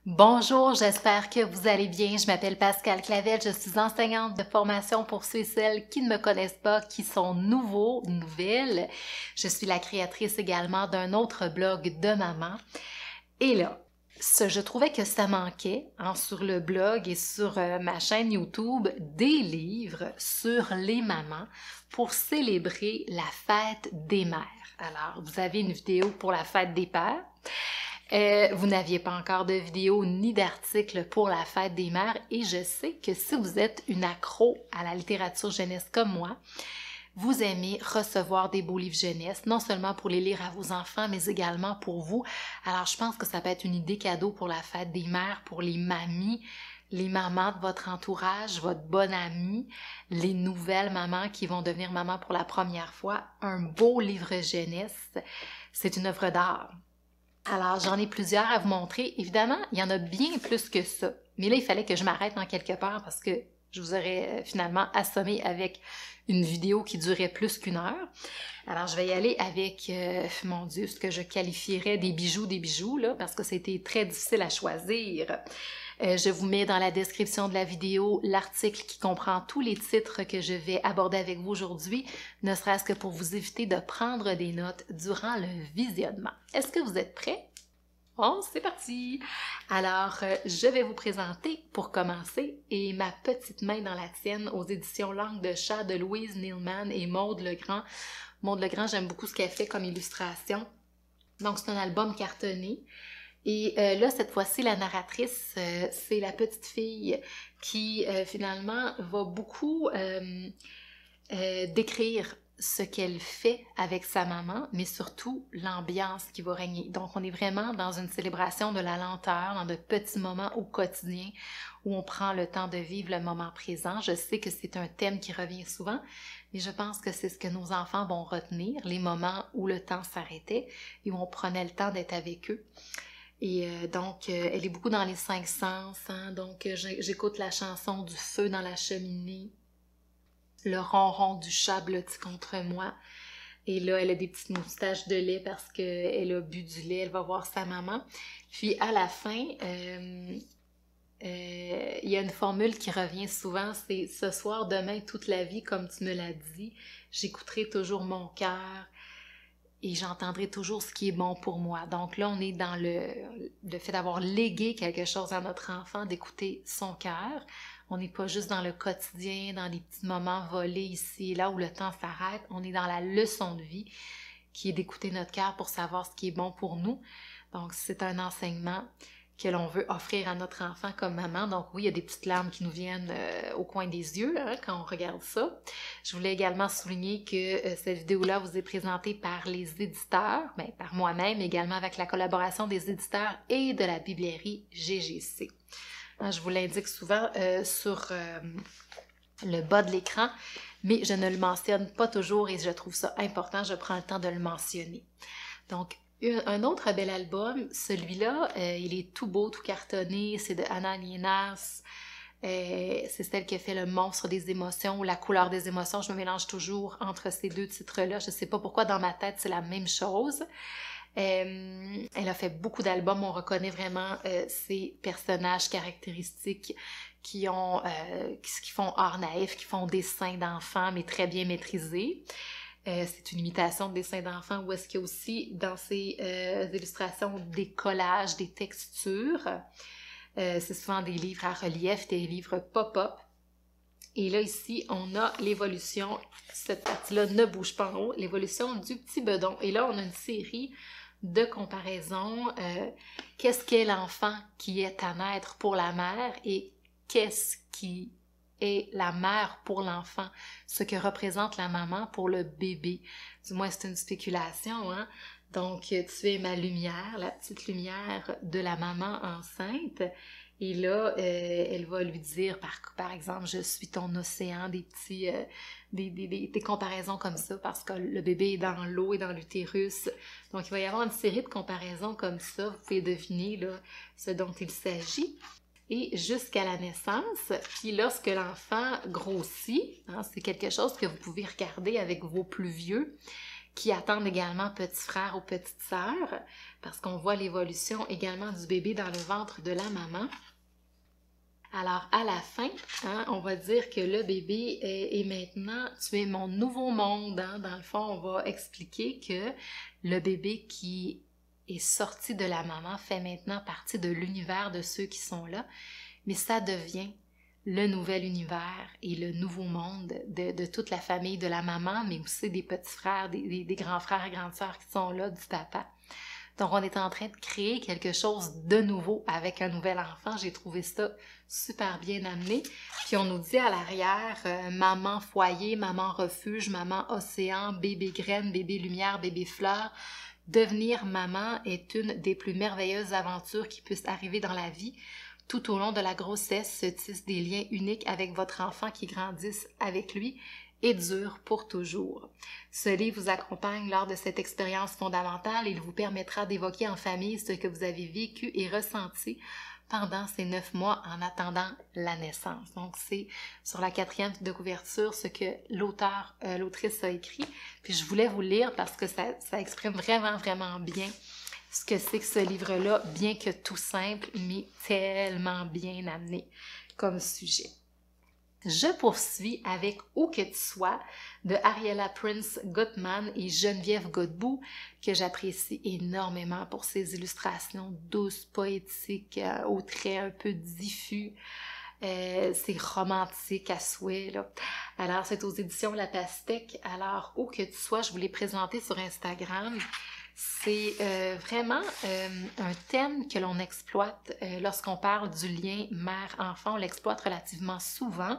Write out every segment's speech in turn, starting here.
Bonjour, j'espère que vous allez bien. Je m'appelle Pascal Clavel, je suis enseignante de formation pour ceux et celles qui ne me connaissent pas, qui sont nouveaux, nouvelles. Je suis la créatrice également d'un autre blog de maman. Et là, je trouvais que ça manquait sur le blog et sur ma chaîne YouTube des livres sur les mamans pour célébrer la fête des mères. Alors, vous avez une vidéo pour la fête des pères. Vous n'aviez pas encore de vidéo ni d'article pour la fête des mères et je sais que si vous êtes une accro à la littérature jeunesse comme moi, vous aimez recevoir des beaux livres jeunesse, non seulement pour les lire à vos enfants, mais également pour vous. Alors, je pense que ça peut être une idée cadeau pour la fête des mères, pour les mamies, les mamans de votre entourage, votre bonne amie, les nouvelles mamans qui vont devenir mamans pour la première fois. Un beau livre jeunesse, c'est une œuvre d'art. Alors, j'en ai plusieurs à vous montrer. Évidemment, il y en a bien plus que ça. Mais là, il fallait que je m'arrête en quelque part parce que je vous aurais finalement assommé avec une vidéo qui durait plus qu'une heure. Alors, je vais y aller avec, mon Dieu, ce que je qualifierais des bijoux, là, parce que c'était très difficile à choisir. Je vous mets dans la description de la vidéo l'article qui comprend tous les titres que je vais aborder avec vous aujourd'hui, ne serait-ce que pour vous éviter de prendre des notes durant le visionnement. Est-ce que vous êtes prêts? Bon, c'est parti! Alors, je vais vous présenter, pour commencer, et Ma petite main dans la tienne aux éditions Langue de chat de Louise Neilman et Maude Legrand. Maude Legrand, j'aime beaucoup ce qu'elle fait comme illustration. Donc, c'est un album cartonné. Et là, cette fois-ci, la narratrice, c'est la petite fille qui, finalement, va beaucoup décrire ce qu'elle fait avec sa maman, mais surtout l'ambiance qui va régner. Donc, on est vraiment dans une célébration de la lenteur, dans de petits moments au quotidien où on prend le temps de vivre le moment présent. Je sais que c'est un thème qui revient souvent, mais je pense que c'est ce que nos enfants vont retenir, les moments où le temps s'arrêtait et où on prenait le temps d'être avec eux. Et donc, elle est beaucoup dans les 5 sens, hein? Donc, j'écoute la chanson du feu dans la cheminée, le ronron du chat blotti contre moi. Et là, elle a des petites moustaches de lait parce qu'elle a bu du lait, elle va voir sa maman. Puis, à la fin, il y a une formule qui revient souvent, c'est « Ce soir, demain, toute la vie, comme tu me l'as dit, j'écouterai toujours mon cœur. » Et j'entendrai toujours ce qui est bon pour moi. Donc là, on est dans le fait d'avoir légué quelque chose à notre enfant, d'écouter son cœur. On n'est pas juste dans le quotidien, dans les petits moments volés ici et là où le temps s'arrête. On est dans la leçon de vie qui est d'écouter notre cœur pour savoir ce qui est bon pour nous. Donc, c'est un enseignement que l'on veut offrir à notre enfant comme maman. Donc oui, il y a des petites larmes qui nous viennent au coin des yeux hein, quand on regarde ça. Je voulais également souligner que cette vidéo-là vous est présentée par les éditeurs, par moi-même, également avec la collaboration des éditeurs et de la bibliothèque GGC. Je vous l'indique souvent sur le bas de l'écran, mais je ne le mentionne pas toujours et je trouve ça important, je prends le temps de le mentionner. Donc, un autre bel album, celui-là, il est tout beau, tout cartonné, c'est de Anna Lienas, c'est celle qui a fait Le monstre des émotions ou La couleur des émotions, je me mélange toujours entre ces deux titres-là, je ne sais pas pourquoi dans ma tête c'est la même chose. Elle a fait beaucoup d'albums, on reconnaît vraiment ses personnages caractéristiques qui font art naïf, qui font dessin d'enfants, mais très bien maîtrisés. C'est une imitation de dessins d'enfants où est-ce qu'il y a aussi dans ces illustrations des collages, des textures. C'est souvent des livres à relief, des livres pop-up. Et là, ici, on a l'évolution, cette partie-là ne bouge pas en haut, l'évolution du petit bedon. Et là, on a une série de comparaisons. Qu'est-ce qu'est l'enfant qui est à naître pour la mère et qu'est-ce qui est la mère pour l'enfant, ce que représente la maman pour le bébé. Du moins, c'est une spéculation, hein? Donc, tu es ma lumière, la petite lumière de la maman enceinte. Et là, elle va lui dire, par exemple, je suis ton océan, des petits, des comparaisons comme ça, parce que le bébé est dans l'eau et dans l'utérus. Donc, il va y avoir une série de comparaisons comme ça. Vous pouvez deviner là, ce dont il s'agit. Et jusqu'à la naissance, puis lorsque l'enfant grossit, hein, c'est quelque chose que vous pouvez regarder avec vos plus vieux, qui attendent également petit frère ou petite sœur, parce qu'on voit l'évolution également du bébé dans le ventre de la maman. Alors, à la fin, hein, on va dire que le bébé est maintenant, tu es mon nouveau monde. Hein? Dans le fond, on va expliquer que le bébé qui est sorti de la maman fait maintenant partie de l'univers de ceux qui sont là, mais ça devient le nouvel univers et le nouveau monde de toute la famille de la maman, mais aussi des petits frères, des grands frères et grandes sœurs qui sont là, du papa. Donc, on est en train de créer quelque chose de nouveau avec un nouvel enfant. J'ai trouvé ça super bien amené. Puis, on nous dit à l'arrière, maman foyer, maman refuge, maman océan, bébé graine, bébé lumière, bébé fleur. Devenir maman est une des plus merveilleuses aventures qui puissent arriver dans la vie. Tout au long de la grossesse se tissent des liens uniques avec votre enfant qui grandissent avec lui et dure pour toujours. Ce livre vous accompagne lors de cette expérience fondamentale et il vous permettra d'évoquer en famille ce que vous avez vécu et ressenti pendant ces 9 mois en attendant la naissance. Donc, c'est sur la 4e de couverture ce que l'autrice a écrit. Puis, je voulais vous lire parce que ça exprime vraiment, vraiment bien ce que c'est que ce livre-là, bien que tout simple, mais tellement bien amené comme sujet. Je poursuis avec Où que tu sois de Ariella Prince Gutman et Geneviève Godbout, que j'apprécie énormément pour ses illustrations douces, poétiques, aux traits un peu diffus. C'est romantique à souhait, là. Alors, c'est aux éditions La Pastèque. Alors, Où que tu sois, je vous l'ai présenté sur Instagram. C'est vraiment un thème que l'on exploite lorsqu'on parle du lien mère-enfant. On l'exploite relativement souvent.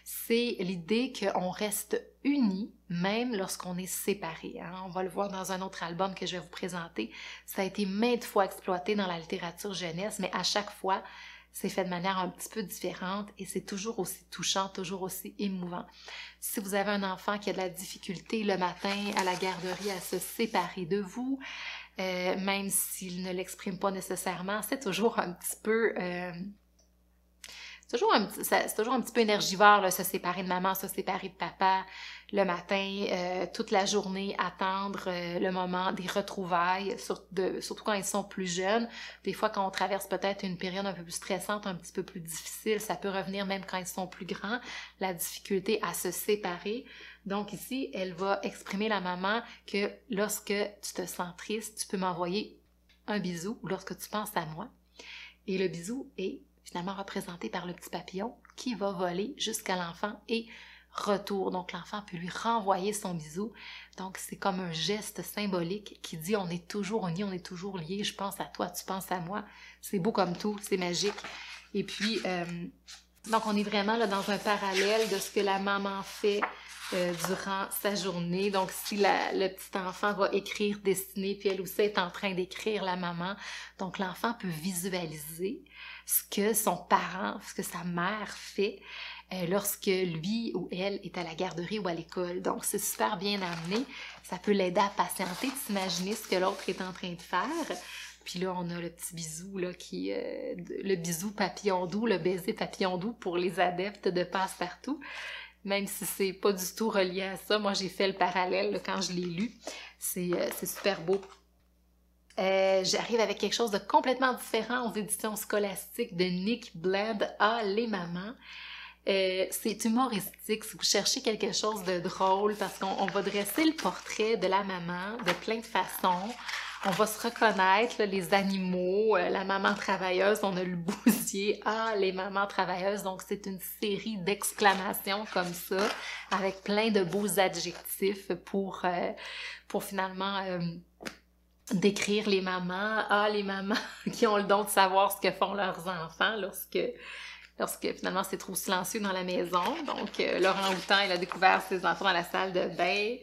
C'est l'idée qu'on reste unis même lorsqu'on est séparés. Hein? On va le voir dans un autre album que je vais vous présenter. Ça a été maintes fois exploité dans la littérature jeunesse, mais à chaque fois, c'est fait de manière un petit peu différente et c'est toujours aussi touchant, toujours aussi émouvant. Si vous avez un enfant qui a de la difficulté le matin à la garderie à se séparer de vous, même s'il ne l'exprime pas nécessairement, c'est toujours un petit peu... c'est toujours un petit peu énergivore, là, se séparer de maman, se séparer de papa le matin, toute la journée, attendre le moment des retrouvailles, surtout quand ils sont plus jeunes. Des fois, quand on traverse peut-être une période un peu plus stressante, un petit peu plus difficile, ça peut revenir même quand ils sont plus grands, la difficulté à se séparer. Donc ici, elle va exprimer la maman que lorsque tu te sens triste, tu peux m'envoyer un bisou ou lorsque tu penses à moi. Et le bisou est finalement représenté par le petit papillon qui va voler jusqu'à l'enfant et retour. Donc, l'enfant peut lui renvoyer son bisou. Donc, c'est comme un geste symbolique qui dit on est toujours unis, on est toujours liés. Je pense à toi, tu penses à moi. C'est beau comme tout, c'est magique. Et puis, donc, on est vraiment là dans un parallèle de ce que la maman fait durant sa journée. Donc, si le petit enfant va écrire, dessiner, puis elle aussi est en train d'écrire la maman, donc l'enfant peut visualiser ce que son parent, ce que sa mère fait lorsque lui ou elle est à la garderie ou à l'école. Donc, c'est super bien amené. Ça peut l'aider à patienter, de s'imaginer ce que l'autre est en train de faire. Puis là, on a le petit bisou, là, le bisou papillon doux, le baiser papillon doux pour les adeptes de passe-partout. Même si c'est pas du tout relié à ça, moi j'ai fait le parallèle là, quand je l'ai lu. C'est super beau. J'arrive avec quelque chose de complètement différent aux éditions scolastiques de Nick Bled, Les mamans. C'est humoristique, si vous cherchez quelque chose de drôle, parce qu'on va dresser le portrait de la maman de plein de façons. On va se reconnaître, là, les animaux, la maman travailleuse, on a le bousier, les mamans travailleuses. Donc, c'est une série d'exclamations comme ça, avec plein de beaux adjectifs pour finalement décrire les mamans. Les mamans qui ont le don de savoir ce que font leurs enfants lorsque finalement c'est trop silencieux dans la maison. Donc, Laurent Houtan, il a découvert ses enfants dans la salle de bain.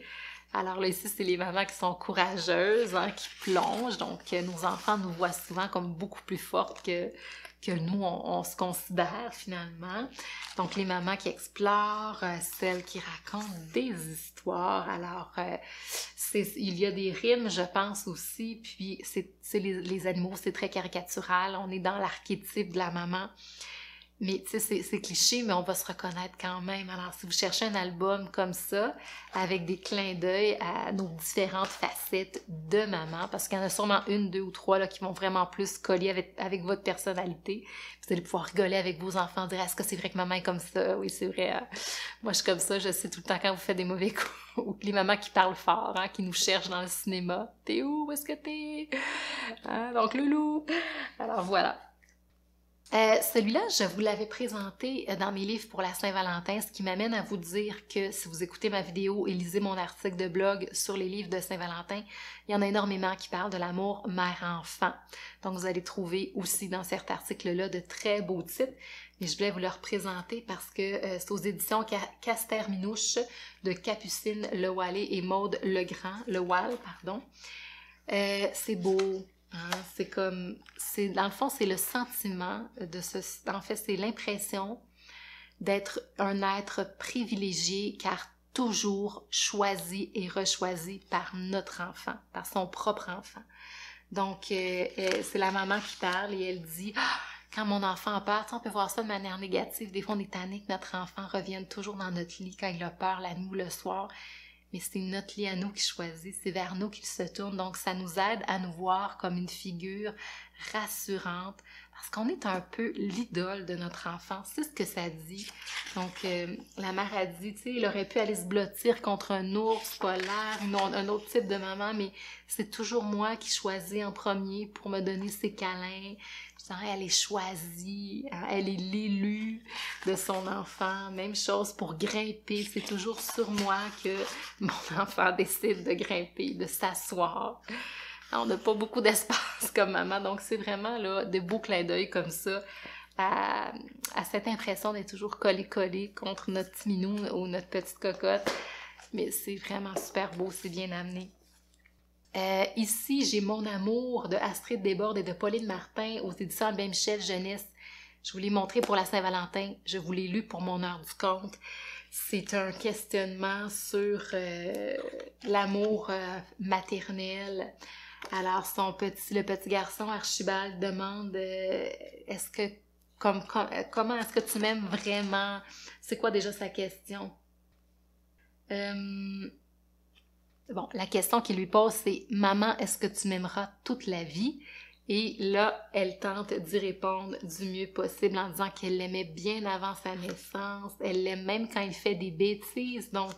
Alors là, ici, c'est les mamans qui sont courageuses, hein, qui plongent. Donc, nos enfants nous voient souvent comme beaucoup plus fortes que nous, on se considère finalement. Donc, les mamans qui explorent, celles qui racontent des histoires. Alors, il y a des rimes, je pense aussi. Puis, les animaux, c'est très caricatural. On est dans l'archétype de la maman Mais tu sais, c'est cliché, mais on va se reconnaître quand même. Alors, si vous cherchez un album comme ça, avec des clins d'œil à nos différentes facettes de maman, parce qu'il y en a sûrement une, deux ou trois là, qui vont vraiment plus coller avec votre personnalité. Vous allez pouvoir rigoler avec vos enfants, dire est-ce que c'est vrai que maman est comme ça? Oui, c'est vrai. Moi, je suis comme ça. Je sais tout le temps quand vous faites des mauvais coups. Ou les mamans qui parlent fort, hein, qui nous cherchent dans le cinéma. T'es où? Où est-ce que t'es? Hein? Donc, loulou. Alors, voilà. Celui-là, je vous l'avais présenté dans mes livres pour la Saint-Valentin, ce qui m'amène à vous dire que si vous écoutez ma vidéo et lisez mon article de blog sur les livres de Saint-Valentin, il y en a énormément qui parlent de l'amour mère-enfant. Donc, vous allez trouver aussi dans cet article-là de très beaux titres, mais je voulais vous le représenter parce que c'est aux éditions Caster-Minouche de Capucine Lewalé et Maude Lewal, pardon. C'est beau. Hein, dans le fond, c'est le sentiment en fait, c'est l'impression d'être un être privilégié car toujours choisi et rechoisi par notre enfant, par son propre enfant. Donc, c'est la maman qui parle et elle dit ah, quand mon enfant a peur, on peut voir ça de manière négative. Des fois, on est tanné que notre enfant revienne toujours dans notre lit quand il a peur la nuit ou le soir. Mais c'est notre lit à nous qui choisit, c'est vers nous qu'il se tourne. Donc, ça nous aide à nous voir comme une figure rassurante parce qu'on est un peu l'idole de notre enfant. C'est ce que ça dit. Donc, la mère a dit, tu sais, il aurait pu aller se blottir contre un ours polaire, un autre type de maman, mais c'est toujours moi qui choisis en premier pour me donner ses câlins. Elle est choisie, elle est l'élue de son enfant. Même chose pour grimper, c'est toujours sur moi que mon enfant décide de grimper, de s'asseoir. On n'a pas beaucoup d'espace comme maman, donc c'est vraiment là des beaux clins d'œil comme ça à cette impression d'être toujours collé contre notre petit minou ou notre petite cocotte. Mais c'est vraiment super beau, c'est bien amené. Ici, j'ai Mon amour de Astrid Desbordes et de Pauline Martin aux éditions Albin Michel Jeunesse. Je vous l'ai montré pour la Saint-Valentin. Je vous l'ai lu pour mon heure du conte. C'est un questionnement sur l'amour maternel. Alors, le petit garçon Archibald demande comment est-ce que tu m'aimes vraiment? C'est quoi déjà sa question? Bon, la question qu'il lui pose, c'est « Maman, est-ce que tu m'aimeras toute la vie? » Et là, elle tente d'y répondre du mieux possible en disant qu'elle l'aimait bien avant sa naissance. Elle l'aime même quand il fait des bêtises. Donc,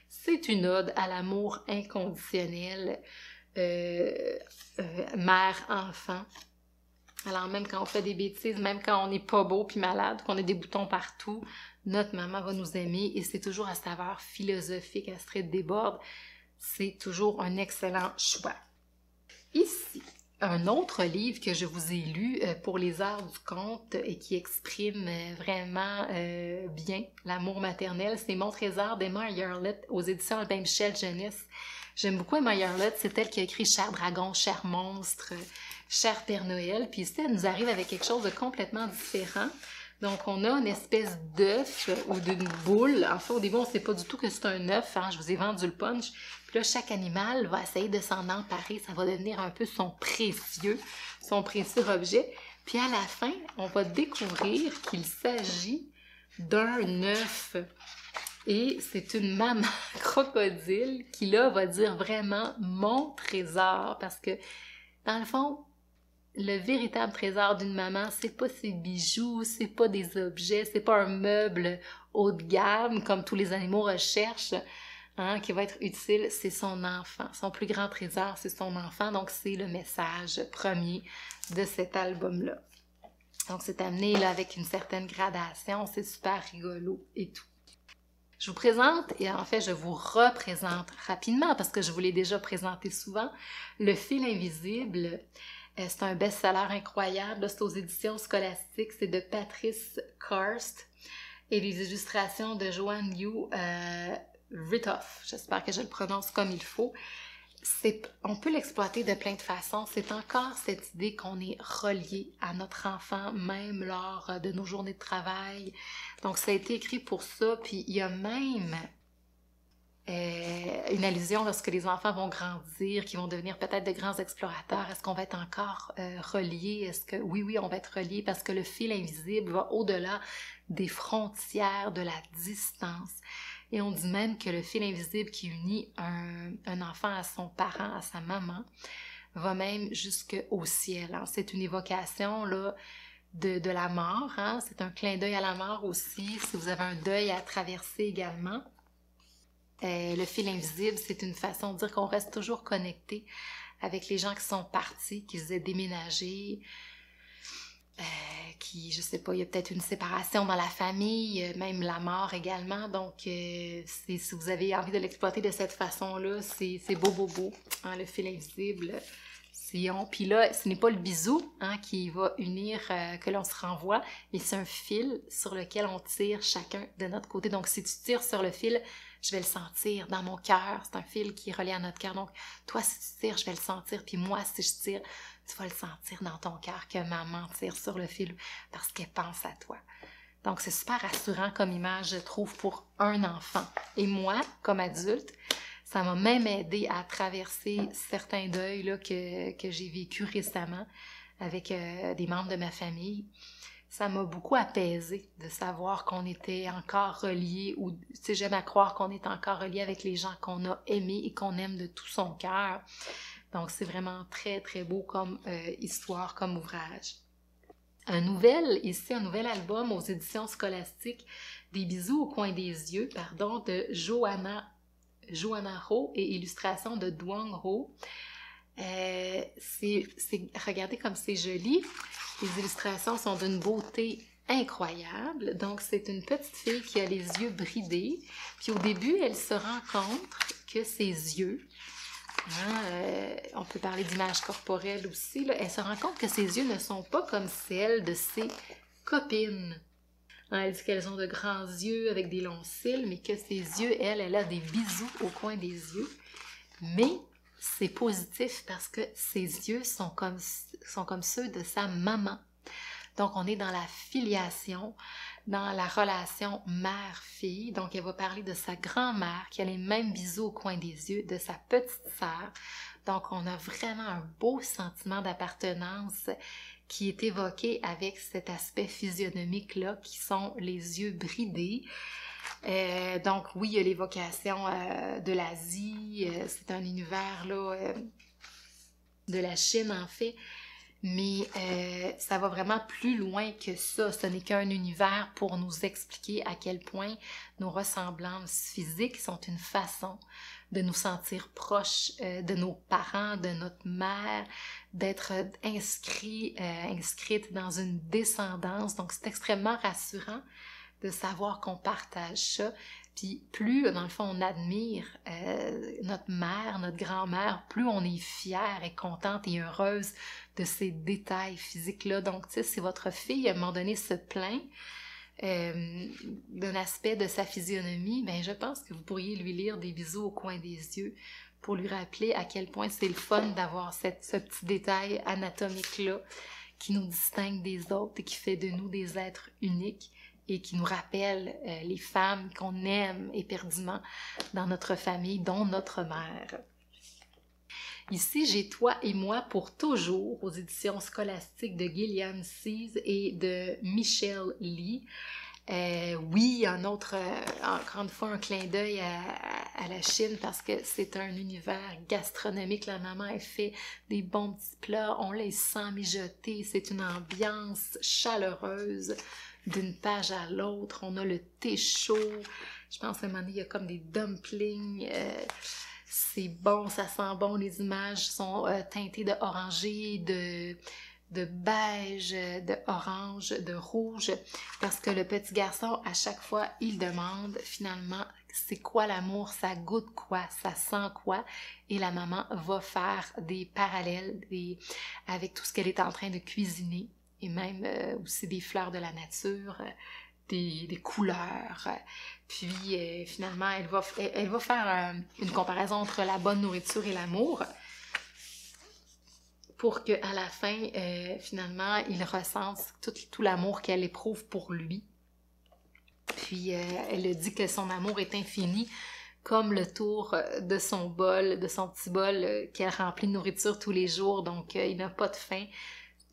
c'est une ode à l'amour inconditionnel mère-enfant. Alors, même quand on fait des bêtises, même quand on n'est pas beau puis malade, qu'on a des boutons partout, notre maman va nous aimer et c'est toujours à saveur philosophique, Astrid Desbordes. C'est toujours un excellent choix. Ici, un autre livre que je vous ai lu pour les heures du conte et qui exprime vraiment bien l'amour maternel, c'est Mon trésor d'Emma Yarlett aux éditions Albin Michel Jeunesse. J'aime beaucoup Emma Yarlett, c'est elle qui a écrit Cher dragon, cher monstre, cher Père Noël. Puis ici, elle nous arrive avec quelque chose de complètement différent. Donc, on a une espèce d'œuf ou d'une boule. En fait, au début, on ne sait pas du tout que c'est un œuf. Hein? Je vous ai vendu le punch. Puis là, chaque animal va essayer de s'en emparer. Ça va devenir un peu son précieux objet. Puis à la fin, on va découvrir qu'il s'agit d'un œuf. Et c'est une maman crocodile qui, là, va dire vraiment « mon trésor ». Parce que, dans le fond, le véritable trésor d'une maman, c'est pas ses bijoux, c'est pas des objets, c'est pas un meuble haut de gamme comme tous les animaux recherchent, hein, qui va être utile, c'est son enfant. Son plus grand trésor, c'est son enfant. Donc, c'est le message premier de cet album-là. Donc, c'est amené là avec une certaine gradation, c'est super rigolo et tout. Je vous présente, et en fait, je vous représente rapidement parce que je vous l'ai déjà présenté souvent, Le fil invisible. C'est un best-seller incroyable. C'est aux éditions scolastiques. C'est de Patrice Karst et les illustrations de Joanne Yu Ritoff. J'espère que je le prononce comme il faut. On peut l'exploiter de plein de façons. C'est encore cette idée qu'on est relié à notre enfant, même lors de nos journées de travail. Donc, ça a été écrit pour ça. Puis, il y a même Une allusion lorsque les enfants vont grandir, qui vont devenir peut-être de grands explorateurs. Est-ce qu'on va être encore reliés? Est-ce que oui, on va être reliés parce que le fil invisible va au-delà des frontières, de la distance. Et on dit même que le fil invisible qui unit un enfant à son parent, à sa maman, va même jusqu'au ciel. Hein. C'est une évocation là, de la mort. Hein. C'est un clin d'œil à la mort aussi, si vous avez un deuil à traverser également. Le fil invisible, c'est une façon de dire qu'on reste toujours connecté avec les gens qui sont partis, qui faisaient déménager, je sais pas, il y a peut-être une séparation dans la famille, même la mort également. Donc, si vous avez envie de l'exploiter de cette façon-là, c'est beau, hein, le fil invisible. Puis là, ce n'est pas le bisou hein, qui va unir, que l'on se renvoie, mais c'est un fil sur lequel on tire chacun de notre côté. Donc, si tu tires sur le fil, je vais le sentir dans mon cœur. C'est un fil qui est relié à notre cœur. Donc, toi, si tu tires, je vais le sentir. Puis moi, si je tire, tu vas le sentir dans ton cœur que maman tire sur le fil parce qu'elle pense à toi. Donc, c'est super rassurant comme image, je trouve, pour un enfant. Et moi, comme adulte, ça m'a même aidé à traverser certains deuils là, que j'ai vécu récemment avec des membres de ma famille. Ça m'a beaucoup apaisé de savoir qu'on était encore reliés, ou tu sais, j'aime à croire qu'on est encore reliés avec les gens qu'on a aimés et qu'on aime de tout son cœur. Donc, c'est vraiment très, très beau comme histoire, comme ouvrage. Un nouvel album aux éditions scolastiques, Des bisous au coin des yeux, de Johanna Ho et illustration de Duong Ho. Regardez comme c'est joli. Les illustrations sont d'une beauté incroyable. Donc, c'est une petite fille qui a les yeux bridés. Puis au début, elle se rend compte que ses yeux, on peut parler d'image corporelle aussi, là, elle se rend compte que ses yeux ne sont pas comme celles de ses copines. Elle dit qu'elles ont de grands yeux avec des longs cils, mais que ses yeux, elle a des bisous au coin des yeux. Mais c'est positif parce que ses yeux sont comme ceux de sa maman. Donc, on est dans la filiation, dans la relation mère-fille. Donc, elle va parler de sa grand-mère qui a les mêmes bisous au coin des yeux, de sa petite sœur. Donc, on a vraiment un beau sentiment d'appartenance qui est évoqué avec cet aspect physionomique-là, qui sont les yeux bridés. Donc, oui, il y a l'évocation de l'Asie, c'est un univers là, de la Chine, en fait, mais ça va vraiment plus loin que ça. Ce n'est qu'un univers pour nous expliquer à quel point nos ressemblances physiques sont une façon de nous sentir proches de nos parents, de notre mère, d'être inscrite dans une descendance. Donc, c'est extrêmement rassurant de savoir qu'on partage ça. Puis plus, dans le fond, on admire notre mère, notre grand-mère, plus on est fière et contente et heureuse de ces détails physiques-là. Donc, tu sais, si votre fille, à un moment donné, se plaint d'un aspect de sa physionomie, ben je pense que vous pourriez lui lire des bisous au coin des yeux pour lui rappeler à quel point c'est le fun d'avoir ce petit détail anatomique-là qui nous distingue des autres et qui fait de nous des êtres uniques et qui nous rappelle les femmes qu'on aime éperdument dans notre famille, dont notre mère. Ici, j'ai Toi et moi pour toujours aux éditions scolastiques de Gillian Sees et de Michelle Lee. Oui, encore une fois, un clin d'œil à la Chine parce que c'est un univers gastronomique. La maman, elle fait des bons petits plats, on les sent mijoter, c'est une ambiance chaleureuse d'une page à l'autre. On a le thé chaud, je pense qu'à un moment donné, il y a comme des dumplings, c'est bon, ça sent bon, les images sont teintées de orangé, de beige, de orange, de rouge, parce que le petit garçon, à chaque fois, il demande finalement c'est quoi l'amour, ça goûte quoi, ça sent quoi, et la maman va faire des parallèles avec tout ce qu'elle est en train de cuisiner, et même aussi des fleurs de la nature, des couleurs. Puis finalement, elle va faire une comparaison entre la bonne nourriture et l'amour, pour qu'à la fin, finalement, il ressente tout l'amour qu'elle éprouve pour lui. Puis elle dit que son amour est infini comme le tour de son bol, de son petit bol qu'elle remplit de nourriture tous les jours, donc il n'a pas de faim.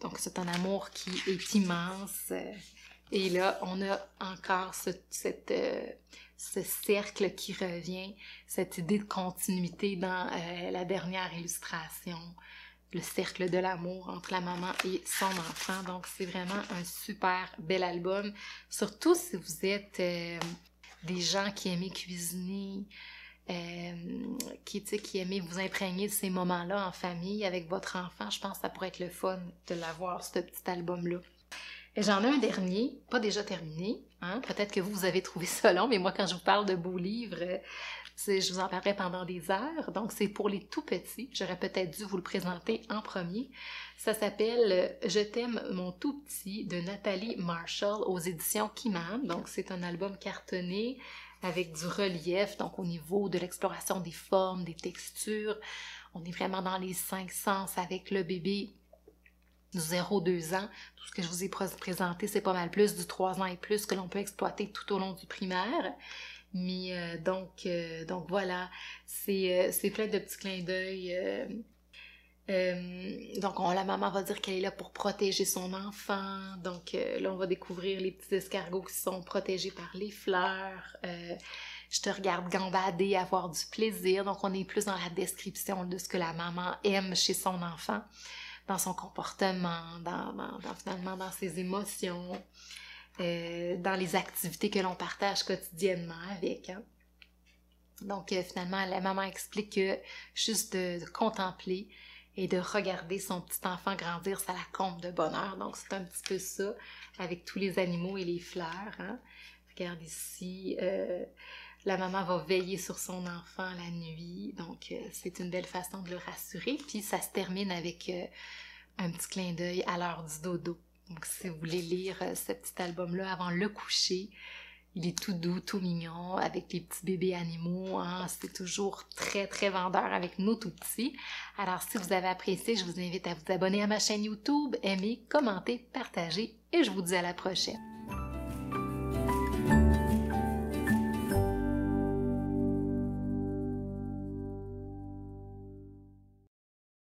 Donc c'est un amour qui est immense. Et là, on a encore ce cercle qui revient, cette idée de continuité dans la dernière illustration, le cercle de l'amour entre la maman et son enfant. Donc c'est vraiment un super bel album, surtout si vous êtes des gens qui aiment cuisiner, qui aimez vous imprégner de ces moments-là en famille avec votre enfant. Je pense que ça pourrait être le fun de l'avoir, ce petit album-là. Et j'en ai un dernier, pas déjà terminé, hein? Peut-être que vous avez trouvé ça long, mais moi, quand je vous parle de beaux livres, je vous en parlerai pendant des heures. Donc, c'est pour les tout petits. J'aurais peut-être dû vous le présenter en premier. Ça s'appelle « Je t'aime, mon tout petit » de Nathalie Marshall aux éditions Kiman. Donc, c'est un album cartonné avec du relief, donc au niveau de l'exploration des formes, des textures. On est vraiment dans les 5 sens avec le bébé du 0-2 ans. Tout ce que je vous ai présenté, c'est pas mal plus du 3 ans et plus que l'on peut exploiter tout au long du primaire. Mais donc voilà, c'est plein de petits clins d'œil. Donc la maman va dire qu'elle est là pour protéger son enfant. Donc là, on va découvrir les petits escargots qui sont protégés par les fleurs. Je te regarde gambader, avoir du plaisir. Donc on est plus dans la description de ce que la maman aime chez son enfant, dans son comportement, finalement dans ses émotions, dans les activités que l'on partage quotidiennement avec. Hein? Donc finalement, la maman explique que juste de contempler et de regarder son petit enfant grandir, ça la comble de bonheur. Donc c'est un petit peu ça, avec tous les animaux et les fleurs. Hein? Regarde ici, la maman va veiller sur son enfant la nuit, donc c'est une belle façon de le rassurer. Puis ça se termine avec un petit clin d'œil à l'heure du dodo. Donc si vous voulez lire ce petit album-là avant le coucher, il est tout doux, tout mignon, avec les petits bébés animaux. Hein? C'est toujours très, très vendeur avec nos tout petits. Alors si vous avez apprécié, je vous invite à vous abonner à ma chaîne YouTube, aimer, commenter, partager, et je vous dis à la prochaine.